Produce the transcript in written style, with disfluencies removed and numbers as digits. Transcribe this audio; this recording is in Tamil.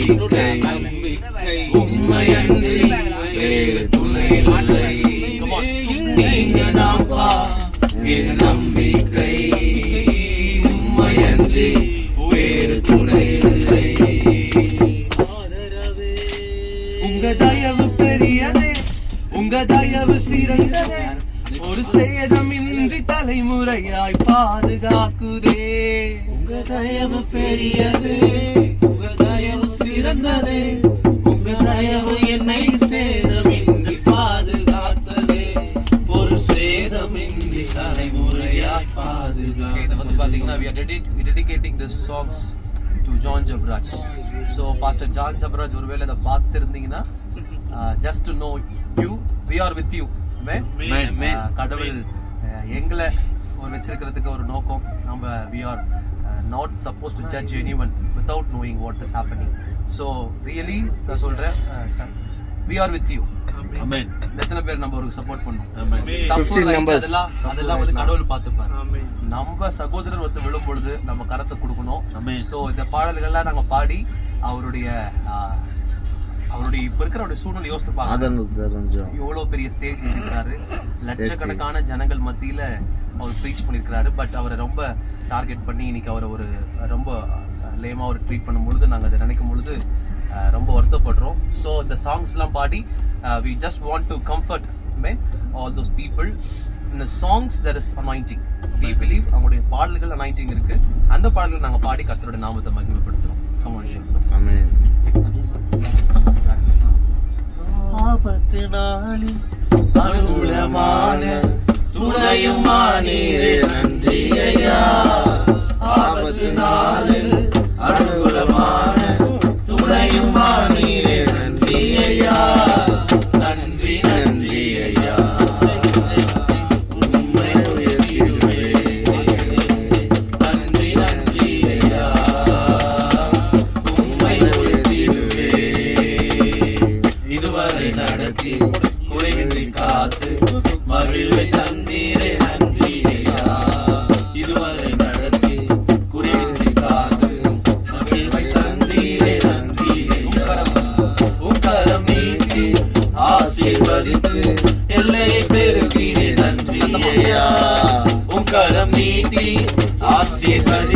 நம்பிக்கை உண்மையன்றி வேறு துணை இல்லை. நீங்க தான்ப்பா என் நம்பிக்கை உண்மையன்றி வேறு துணை இல்லை. உங்க தயவு பெரியதே, உங்க தயவு சிறந்ததே, ஒரு சேதமின்றி தலைமுறையாய் பாதுகாக்குதே. உங்க தயவு பெரியதே, உங்க தயவு சிறந்ததே, உங்க தயவு என்னை சேதமின்றி பாதுகாத்ததே, ஒரு சேதமின்றி தலைமுறையாய் பாதுகாத்ததே. இதை வந்து பாத்தீங்கன்னா we are dedicating this songs to John Jabraj. So Pastor John Jabraj ஒருவேளை இதை பார்த்திருந்தீங்கன்னா just to know you, we are with you. கடவுள் எங்களை வச்சிருக்கிறதுக்கு ஒரு நோக்கம். நம்ம we are not supposed to judge anyone without knowing what is happening. So really நான் சொல்றேன், we are with you. Amen. எத்தனை பேர் நம்ம ஒரு சப்போர்ட் பண்ணோம். அதெல்லாம் வந்து கடவுள் பார்த்துப்பாரு. நம்ம சகோதரர் வந்து விழும் பொழுது நம்ம கரத்தை கொடுக்கணும். ஸோ இந்த பாடல்கள்லாம் நாங்க பாடி அவருடைய இப்ப இருக்கிற சூழ்நிலை யோசித்து எவ்வளவு பெரிய ஸ்டேஜ் இருக்கிறாரு, லட்சக்கணக்கான ஜனங்கள் மத்தியில அவர் ப்ரீச் பண்ணிருக்கிறாரு. பட் அவரை ரொம்ப டார்கெட் பண்ணி இன்னைக்கு அவரை ஒரு ரொம்ப லேமா ஒரு ட்ரீட் பண்ணும் பொழுது நாங்க அதை நினைக்கும் பொழுது ரொம்ப வருத்தப்படுறோம். ஸோ இந்த சாங்ஸ் எல்லாம் பாடி we just want to comfort all those people. In the songs there is anointing. We believe அவங்களுடைய பாடல்கள் anointing இருக்கு. அந்த பாடல்கள் நாங்க பாடி கர்த்தருடைய நாமத்தை மகிமைப்படுத்துறோம். ஆமென். ஆபத்து நாளில் அனுகூலமான துணையுமா நீரே நன்றி ஐயா. ஆபத்து நாளில் அனுகூலமான துணையுமா நீரே நன்றி ஐயா. நன்றி நன்றி ஐயா. உம்மை உயர்த்திடுவே. நன்றி நன்றி ஐயா. உம்மை உயர்த்திடுவே. இதுவரை நடத்தி குறைவின்றி காத்து மகிழ்வை தந்தீரே நன்றி ஐயா. இதுவரை நடத்தி குறைவின்றி காத்து மகிழ்வை தந்தீரே நன்றி ஐயா. உக்கரம் நீட்டி ஆசீர்வதித்து எல்லையை பெருகினே நன்றி ஐயா. உக்கரம் நீட்டி ஆசீர்வதி